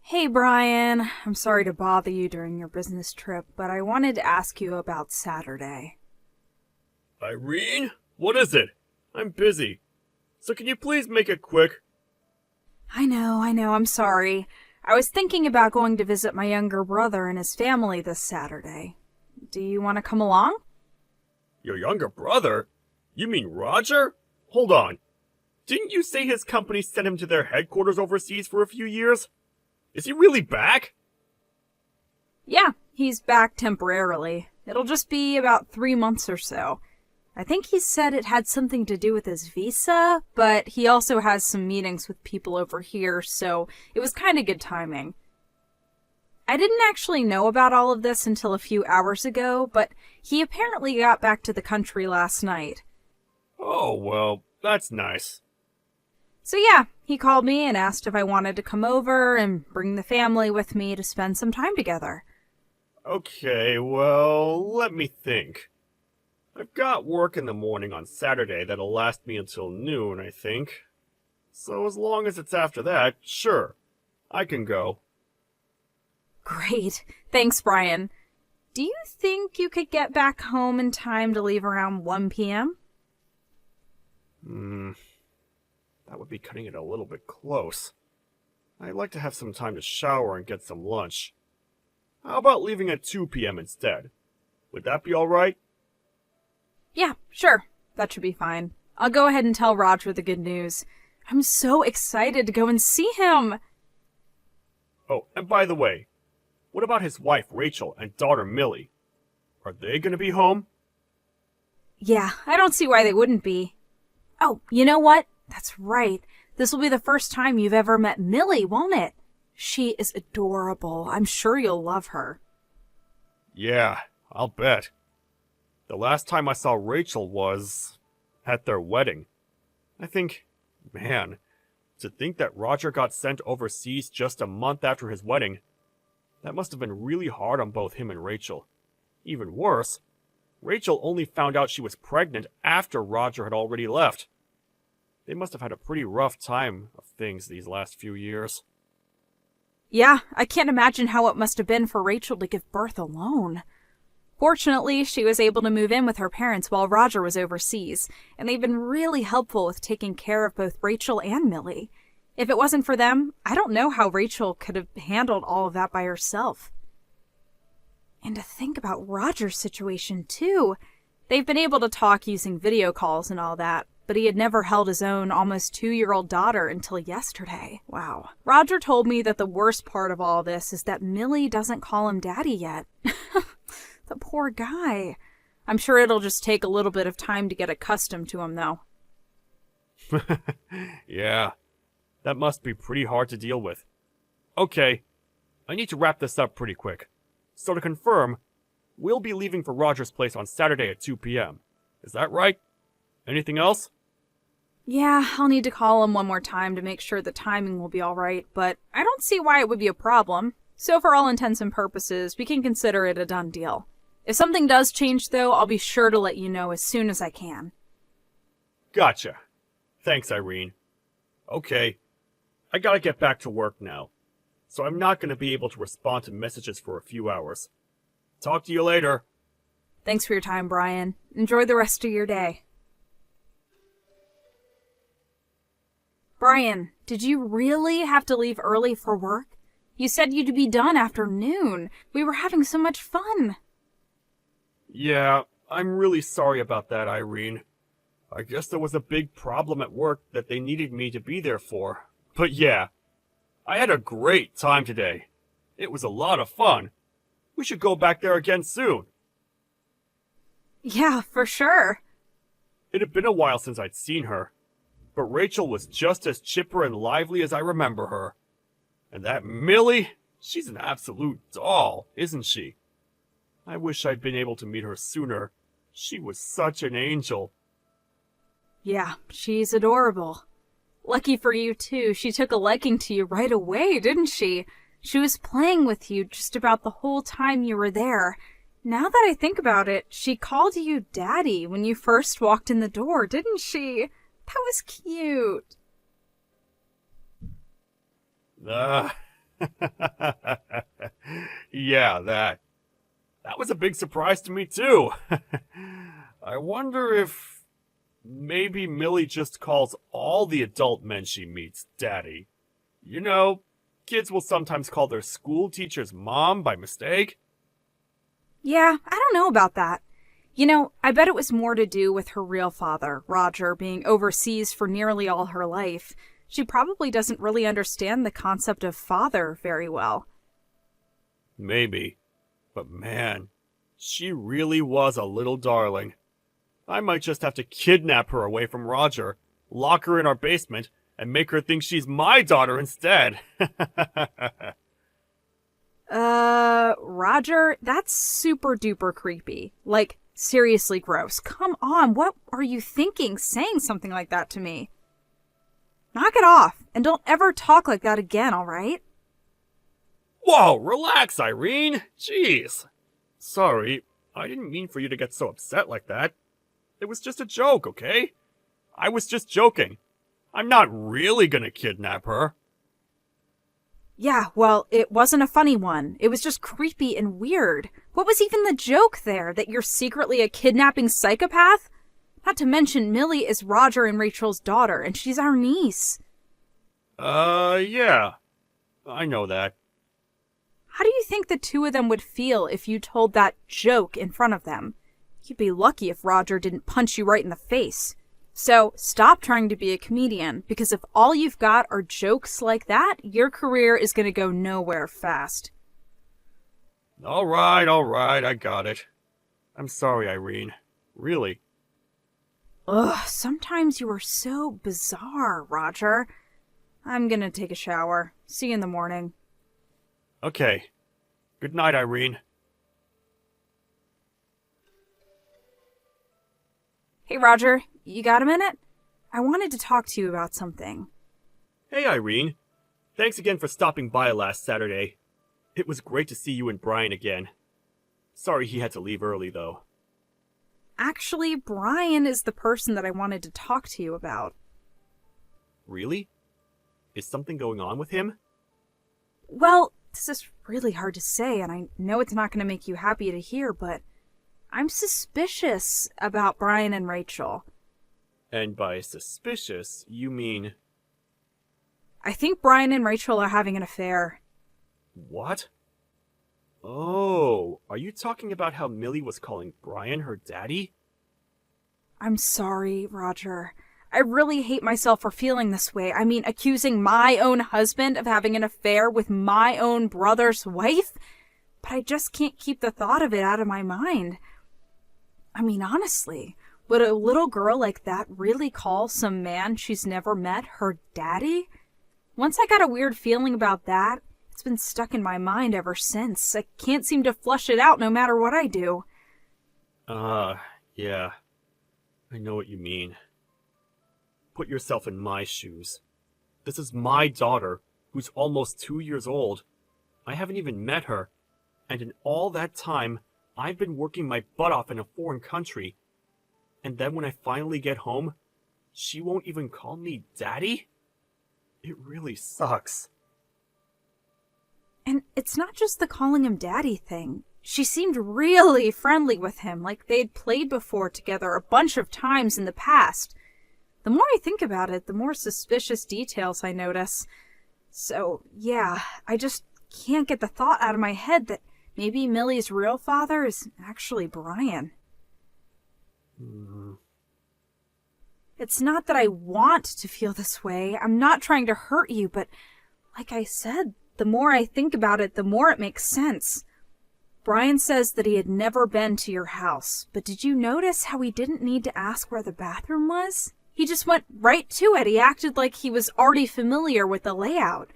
Hey Brian, I'm sorry to bother you during your business trip, but I wanted to ask you about Saturday. Irene? What is it? I'm busy. So can you please make it quick? I know, I'm sorry. I was thinking about going to visit my younger brother and his family this Saturday. Do you want to come along? Your younger brother? You mean Roger? Hold on. Didn't you say his company sent him to their headquarters overseas for a few years? Is he really back? Yeah, he's back temporarily. It'll just be about 3 months or so. I think he said it had something to do with his visa, but he also has some meetings with people over here, so it was kind of good timing. I didn't actually know about all of this until a few hours ago, but he apparently got back to the country last night. Oh, well, that's nice. So yeah, he called me and asked if I wanted to come over and bring the family with me to spend some time together. Okay, well, let me think. I've got work in the morning on Saturday that'll last me until noon, I think. So as long as it's after that, sure, I can go. Great. Thanks, Brian. Do you think you could get back home in time to leave around 1 p.m.? That would be cutting it a little bit close. I'd like to have some time to shower and get some lunch. How about leaving at 2 p.m. instead? Would that be alright? Yeah, sure. That should be fine. I'll go ahead and tell Roger the good news. I'm so excited to go and see him. Oh, and by the way, what about his wife Rachel and daughter Millie? Are they gonna be home? Yeah, I don't see why they wouldn't be. Oh, you know what? That's right. This will be the first time you've ever met Millie, won't it? She is adorable. I'm sure you'll love her. Yeah, I'll bet. The last time I saw Rachel was at their wedding. Man, to think that Roger got sent overseas just a month after his wedding, that must have been really hard on both him and Rachel. Even worse, Rachel only found out she was pregnant after Roger had already left. They must have had a pretty rough time of things these last few years. Yeah, I can't imagine how it must have been for Rachel to give birth alone. Fortunately, she was able to move in with her parents while Roger was overseas, and they've been really helpful with taking care of both Rachel and Millie. If it wasn't for them, I don't know how Rachel could have handled all of that by herself. And to think about Roger's situation, too. They've been able to talk using video calls and all that, but he had never held his own almost 2-year-old daughter until yesterday. Wow. Roger told me that the worst part of all this is that Millie doesn't call him daddy yet. The poor guy. I'm sure it'll just take a little bit of time to get accustomed to him, though. Yeah, that must be pretty hard to deal with. Okay, I need to wrap this up pretty quick. So to confirm, we'll be leaving for Roger's place on Saturday at 2 p.m. Is that right? Anything else? Yeah, I'll need to call him one more time to make sure the timing will be alright, but I don't see why it would be a problem. So for all intents and purposes, we can consider it a done deal. If something does change, though, I'll be sure to let you know as soon as I can. Gotcha. Thanks, Irene. Okay, I gotta get back to work now, so I'm not gonna be able to respond to messages for a few hours. Talk to you later. Thanks for your time, Brian. Enjoy the rest of your day. Brian, did you really have to leave early for work? You said you'd be done after noon. We were having so much fun. Yeah, I'm really sorry about that, Irene. I guess there was a big problem at work that they needed me to be there for. But yeah, I had a great time today. It was a lot of fun. We should go back there again soon. Yeah, for sure. It had been a while since I'd seen her, but Rachel was just as chipper and lively as I remember her. And that Millie, she's an absolute doll, isn't she? I wish I'd been able to meet her sooner. She was such an angel. Yeah, she's adorable. Lucky for you, too. She took a liking to you right away, didn't she? She was playing with you just about the whole time you were there. Now that I think about it, she called you Daddy when you first walked in the door, didn't she? That was cute. Yeah, that. That was a big surprise to me, too. I wonder if maybe Millie just calls all the adult men she meets daddy. You know, kids will sometimes call their school teachers mom by mistake. Yeah, I don't know about that. You know, I bet it was more to do with her real father, Roger, being overseas for nearly all her life. She probably doesn't really understand the concept of father very well. Maybe. But man, she really was a little darling. I might just have to kidnap her away from Roger, lock her in our basement, and make her think she's my daughter instead. Roger, that's super duper creepy. Like, seriously gross. Come on, what are you thinking saying something like that to me? Knock it off, and don't ever talk like that again, alright? Whoa, relax, Irene. Jeez. Sorry, I didn't mean for you to get so upset like that. It was just a joke, okay? I was just joking. I'm not really gonna kidnap her. Yeah, well, it wasn't a funny one. It was just creepy and weird. What was even the joke there? That you're secretly a kidnapping psychopath? Not to mention, Millie is Roger and Rachel's daughter, and she's our niece. Yeah. I know that. How do you think the two of them would feel if you told that joke in front of them? You'd be lucky if Roger didn't punch you right in the face. So stop trying to be a comedian, because if all you've got are jokes like that, your career is going to go nowhere fast. Alright, I got it. I'm sorry, Irene. Really. Ugh, sometimes you are so bizarre, Roger. I'm gonna take a shower. See you in the morning. Okay. Good night, Irene. Hey, Roger, you got a minute? I wanted to talk to you about something. Hey, Irene. Thanks again for stopping by last Saturday. It was great to see you and Brian again. Sorry he had to leave early, though. Actually, Brian is the person that I wanted to talk to you about. Really? Is something going on with him? Well, this is really hard to say, and I know it's not going to make you happy to hear, but I'm suspicious about Brian and Rachel. And by suspicious, you mean... I think Brian and Rachel are having an affair. What? Oh, are you talking about how Millie was calling Brian her daddy? I'm sorry, Roger. I really hate myself for feeling this way. I mean, accusing my own husband of having an affair with my own brother's wife? But I just can't keep the thought of it out of my mind. I mean, honestly, would a little girl like that really call some man she's never met her daddy? Once I got a weird feeling about that, it's been stuck in my mind ever since. I can't seem to flush it out no matter what I do. Yeah. I know what you mean. Put yourself in my shoes. This is my daughter, who's almost 2 years old. I haven't even met her. And in all that time, I've been working my butt off in a foreign country. And then when I finally get home, she won't even call me daddy? It really sucks. And it's not just the calling him daddy thing. She seemed really friendly with him, like they'd played before together a bunch of times in the past. The more I think about it, the more suspicious details I notice. So, yeah, I just can't get the thought out of my head that maybe Millie's real father is actually Brian. It's not that I want to feel this way. I'm not trying to hurt you, but like I said, the more I think about it, the more it makes sense. Brian says that he had never been to your house, but did you notice how he didn't need to ask where the bathroom was? He just went right to it. He acted like he was already familiar with the layout.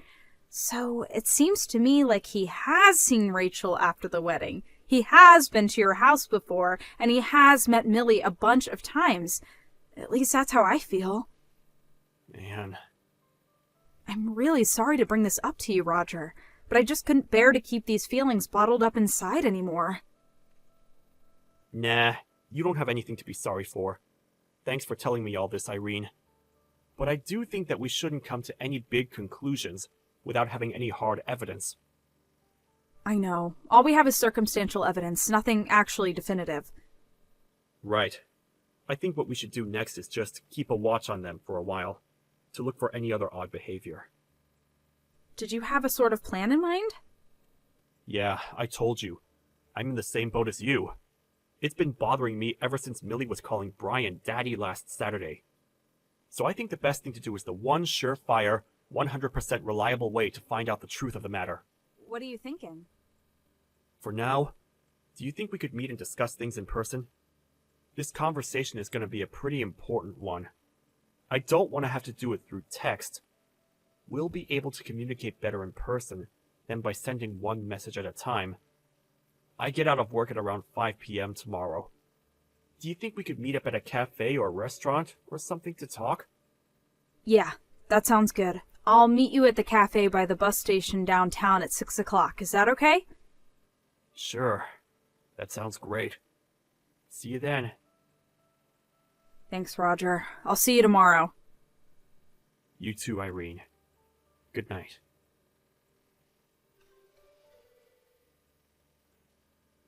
So it seems to me like he has seen Rachel after the wedding. He has been to your house before, and he has met Millie a bunch of times. At least that's how I feel. Man. I'm really sorry to bring this up to you, Roger, but I just couldn't bear to keep these feelings bottled up inside anymore. Nah, you don't have anything to be sorry for. Thanks for telling me all this, Irene. But I do think that we shouldn't come to any big conclusions without having any hard evidence. I know. All we have is circumstantial evidence, nothing actually definitive. Right. I think what we should do next is just keep a watch on them for a while, to look for any other odd behavior. Did you have a sort of plan in mind? Yeah, I told you. I'm in the same boat as you. It's been bothering me ever since Millie was calling Brian Daddy last Saturday. So I think the best thing to do is the one surefire, 100% reliable way to find out the truth of the matter. What are you thinking? For now, do you think we could meet and discuss things in person? This conversation is going to be a pretty important one. I don't want to have to do it through text. We'll be able to communicate better in person than by sending one message at a time. I get out of work at around 5 p.m. tomorrow. Do you think we could meet up at a cafe or restaurant or something to talk? Yeah, that sounds good. I'll meet you at the cafe by the bus station downtown at 6 o'clock. Is that okay? Sure. That sounds great. See you then. Thanks, Roger. I'll see you tomorrow. You too, Irene. Good night.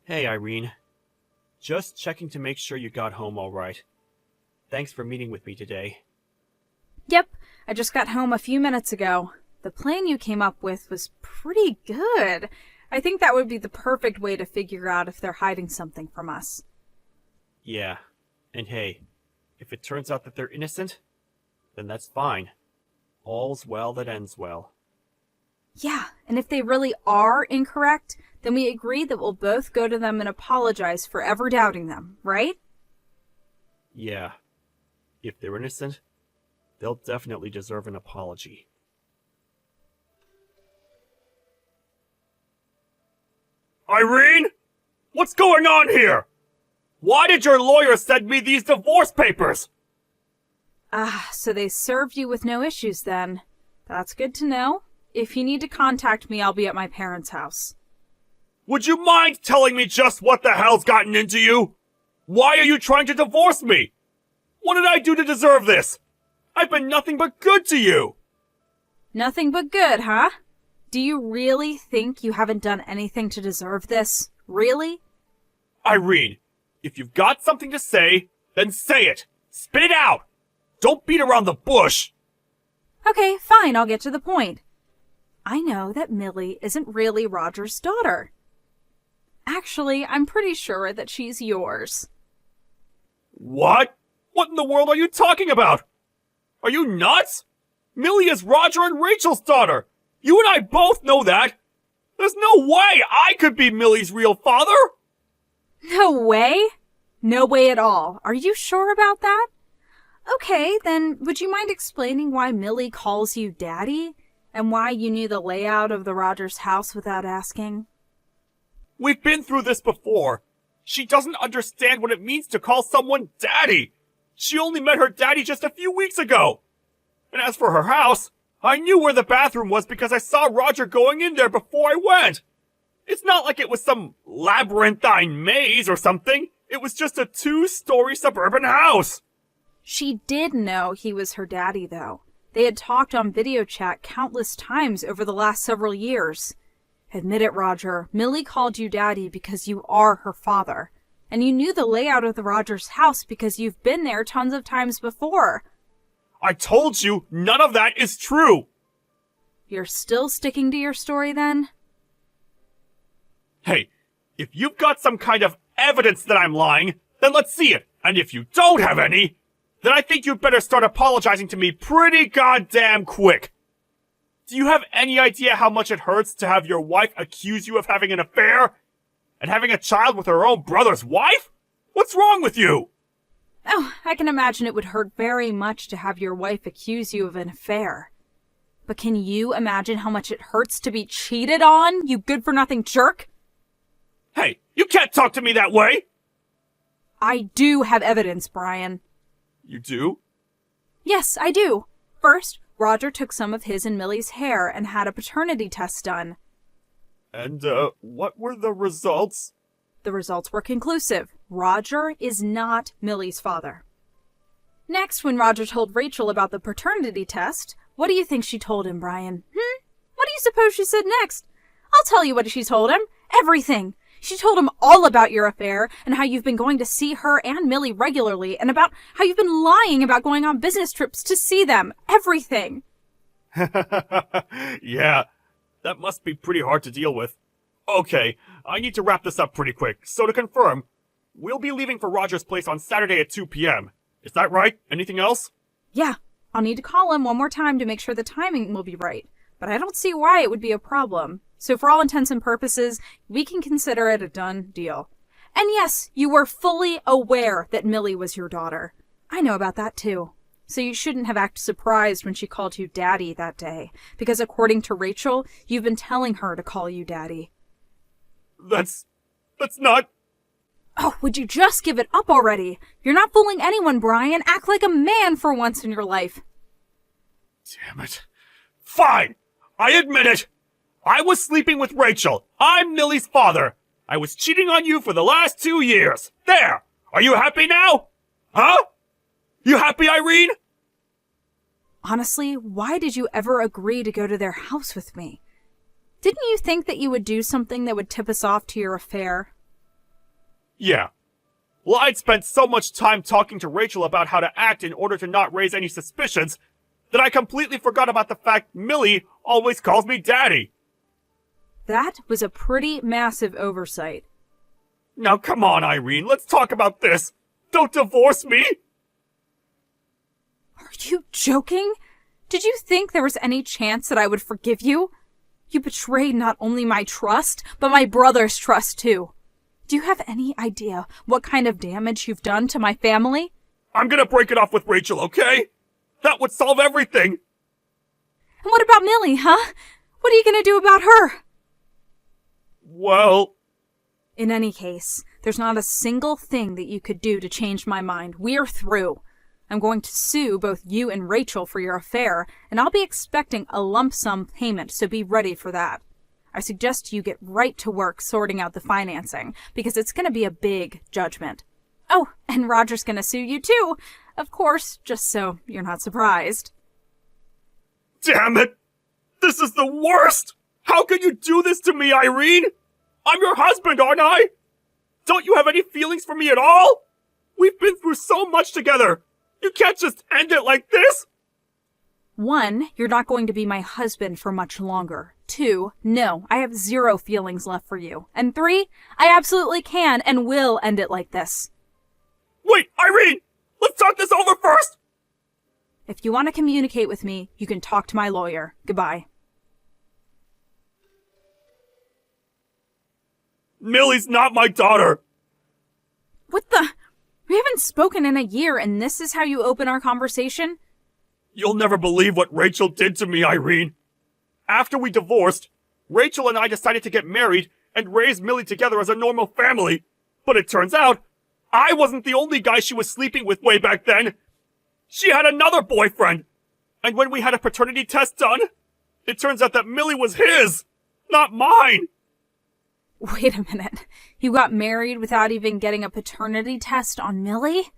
Hey, Irene. Just checking to make sure you got home all right. Thanks for meeting with me today. Yep, I just got home a few minutes ago. The plan you came up with was pretty good. I think that would be the perfect way to figure out if they're hiding something from us. Yeah, and hey, if it turns out that they're innocent, then that's fine. All's well that ends well. Yeah, and if they really are incorrect, then we agree that we'll both go to them and apologize for ever doubting them, right? Yeah. If they're innocent, they'll definitely deserve an apology. Irene? What's going on here? Why did your lawyer send me these divorce papers? So they served you with no issues then. That's good to know. If you need to contact me, I'll be at my parents' house. Would you mind telling me just what the hell's gotten into you? Why are you trying to divorce me? What did I do to deserve this? I've been nothing but good to you. Nothing but good, huh? Do you really think you haven't done anything to deserve this? Really? Irene, if you've got something to say, then say it. Spit it out. Don't beat around the bush. Okay, fine, I'll get to the point. I know that Millie isn't really Roger's daughter. Actually, I'm pretty sure that she's yours. What? What in the world are you talking about? Are you nuts? Millie is Roger and Rachel's daughter. You and I both know that. There's no way I could be Millie's real father. No way? No way at all. Are you sure about that? Okay, then would you mind explaining why Millie calls you Daddy? And why you knew the layout of the Rogers house without asking? We've been through this before. She doesn't understand what it means to call someone Daddy. She only met her daddy just a few weeks ago. And as for her house, I knew where the bathroom was because I saw Roger going in there before I went. It's not like it was some labyrinthine maze or something. It was just a 2-story suburban house. She did know he was her daddy, though. They had talked on video chat countless times over the last several years. Admit it, Roger. Millie called you Daddy because you are her father. And you knew the layout of the Rogers house because you've been there tons of times before. I told you none of that is true. You're still sticking to your story, then? Hey, if you've got some kind of evidence that I'm lying, then let's see it. And if you don't have any, then I think you'd better start apologizing to me pretty goddamn quick. Do you have any idea how much it hurts to have your wife accuse you of having an affair? And having a child with her own brother's wife? What's wrong with you? Oh, I can imagine it would hurt very much to have your wife accuse you of an affair. But can you imagine how much it hurts to be cheated on, you good-for-nothing jerk? Hey, you can't talk to me that way! I do have evidence, Brian. You do? Yes, I do. First, Roger took some of his and Millie's hair and had a paternity test done. And, what were the results? The results were conclusive. Roger is not Millie's father. Next, when Roger told Rachel about the paternity test, what do you think she told him, Brian? What do you suppose she said next? I'll tell you what she told him. Everything. She told him all about your affair and how you've been going to see her and Millie regularly and about how you've been lying about going on business trips to see them. Everything. Yeah, that must be pretty hard to deal with. Okay, I need to wrap this up pretty quick. So to confirm, we'll be leaving for Roger's place on Saturday at 2 p.m. Is that right? Anything else? Yeah, I'll need to call him one more time to make sure the timing will be right. But I don't see why it would be a problem. So for all intents and purposes, we can consider it a done deal. And yes, you were fully aware that Millie was your daughter. I know about that too. So you shouldn't have acted surprised when she called you Daddy that day. Because according to Rachel, you've been telling her to call you Daddy. That's not... Oh, would you just give it up already? You're not fooling anyone, Brian. Act like a man for once in your life. Damn it. Fine! I admit it! I was sleeping with Rachel. I'm Millie's father. I was cheating on you for the last 2 years. There! Are you happy now? Huh? You happy, Irene? Honestly, why did you ever agree to go to their house with me? Didn't you think that you would do something that would tip us off to your affair? Yeah. Well, I'd spent so much time talking to Rachel about how to act in order to not raise any suspicions that I completely forgot about the fact Millie always calls me Daddy. That was a pretty massive oversight. Now come on, Irene, let's talk about this. Don't divorce me! Are you joking? Did you think there was any chance that I would forgive you? You betrayed not only my trust, but my brother's trust too. Do you have any idea what kind of damage you've done to my family? I'm gonna break it off with Rachel, okay? That would solve everything! And what about Millie, huh? What are you gonna do about her? Well... In any case, there's not a single thing that you could do to change my mind. We're through. I'm going to sue both you and Rachel for your affair, and I'll be expecting a lump sum payment, so be ready for that. I suggest you get right to work sorting out the financing, because it's going to be a big judgment. Oh, and Roger's going to sue you too, of course, just so you're not surprised. Damn it! This is the worst! How could you do this to me, Irene? I'm your husband, aren't I? Don't you have any feelings for me at all? We've been through so much together. You can't just end it like this. 1, you're not going to be my husband for much longer. 2, no, I have 0 feelings left for you. And 3, I absolutely can and will end it like this. Wait, Irene! Let's talk this over first! If you want to communicate with me, you can talk to my lawyer. Goodbye. Millie's not my daughter! What the? We haven't spoken in a year, and this is how you open our conversation? You'll never believe what Rachel did to me, Irene. After we divorced, Rachel and I decided to get married and raise Millie together as a normal family. But it turns out, I wasn't the only guy she was sleeping with way back then. She had another boyfriend. And when we had a paternity test done, it turns out that Millie was his, not mine. Wait a minute. You got married without even getting a paternity test on Millie?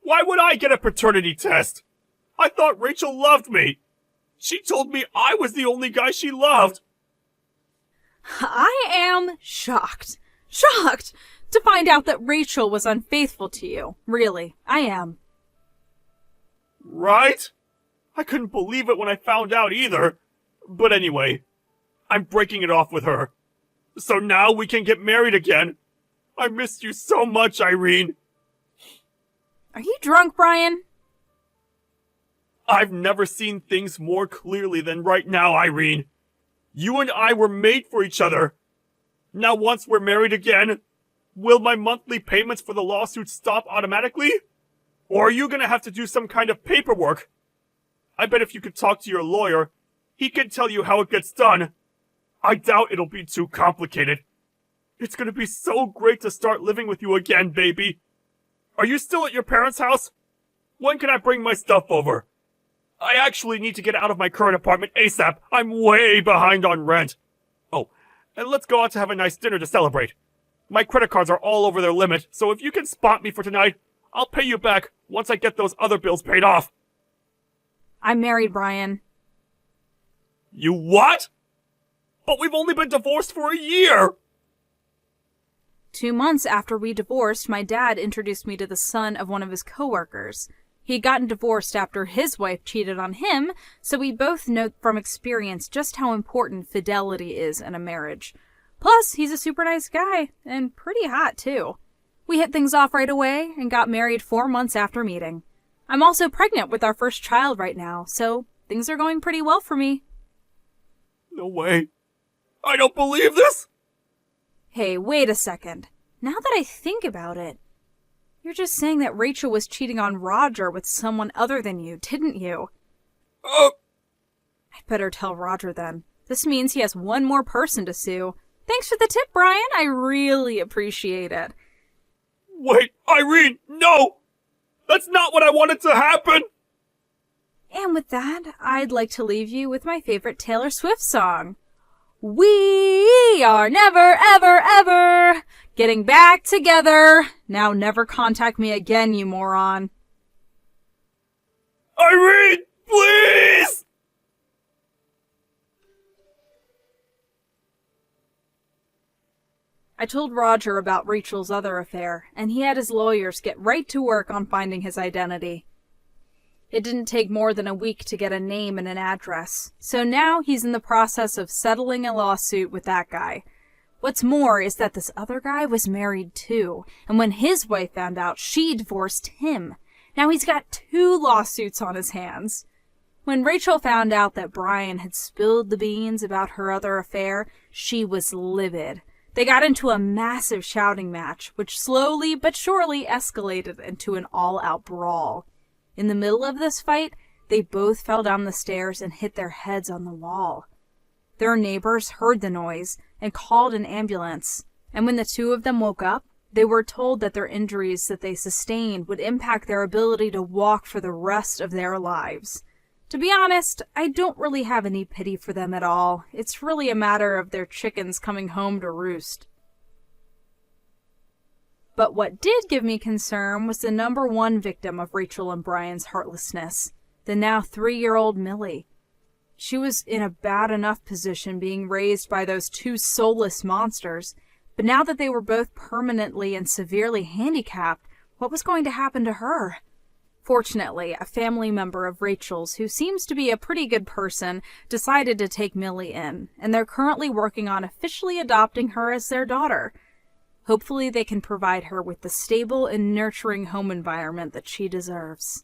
Why would I get a paternity test? I thought Rachel loved me. She told me I was the only guy she loved. I am shocked. Shocked to find out that Rachel was unfaithful to you. Really, I am. Right? I couldn't believe it when I found out either. But anyway, I'm breaking it off with her. So now we can get married again. I missed you so much, Irene. Are you drunk, Brian? I've never seen things more clearly than right now, Irene. You and I were made for each other. Now once we're married again, will my monthly payments for the lawsuit stop automatically? Or are you gonna have to do some kind of paperwork? I bet if you could talk to your lawyer, he can tell you how it gets done. I doubt it'll be too complicated. It's gonna be so great to start living with you again, baby. Are you still at your parents' house? When can I bring my stuff over? I actually need to get out of my current apartment ASAP. I'm way behind on rent. Oh, and let's go out to have a nice dinner to celebrate. My credit cards are all over their limit, so if you can spot me for tonight, I'll pay you back once I get those other bills paid off. I'm married, Brian. You what? But we've only been divorced for a year! 2 months after we divorced, my dad introduced me to the son of one of his coworkers. He had gotten divorced after his wife cheated on him, so we both know from experience just how important fidelity is in a marriage. Plus, he's a super nice guy, and pretty hot too. We hit things off right away and got married 4 months after meeting. I'm also pregnant with our first child right now, so things are going pretty well for me. No way. I don't believe this! Hey, wait a second. Now that I think about it, you're just saying that Rachel was cheating on Roger with someone other than you, didn't you? I'd better tell Roger then. This means he has one more person to sue. Thanks for the tip, Brian. I really appreciate it. Wait, Irene, no! That's not what I wanted to happen! And with that, I'd like to leave you with my favorite Taylor Swift song. We are never, ever, ever getting back together. Now never contact me again, you moron. Irene, please! I told Roger about Rachel's other affair, and he had his lawyers get right to work on finding his identity. It didn't take more than a week to get a name and an address, so now he's in the process of settling a lawsuit with that guy. What's more is that this other guy was married too, and when his wife found out, she divorced him. Now he's got 2 lawsuits on his hands. When Rachel found out that Brian had spilled the beans about her other affair, she was livid. They got into a massive shouting match, which slowly but surely escalated into an all-out brawl. In the middle of this fight, they both fell down the stairs and hit their heads on the wall. Their neighbors heard the noise and called an ambulance, and when the 2 of them woke up, they were told that their injuries that they sustained would impact their ability to walk for the rest of their lives. To be honest, I don't really have any pity for them at all. It's really a matter of their chickens coming home to roost. But what did give me concern was the number 1 victim of Rachel and Brian's heartlessness, the now 3-year-old Millie. She was in a bad enough position being raised by those 2 soulless monsters, but now that they were both permanently and severely handicapped, what was going to happen to her? Fortunately, a family member of Rachel's, who seems to be a pretty good person, decided to take Millie in, and they're currently working on officially adopting her as their daughter. Hopefully they can provide her with the stable and nurturing home environment that she deserves.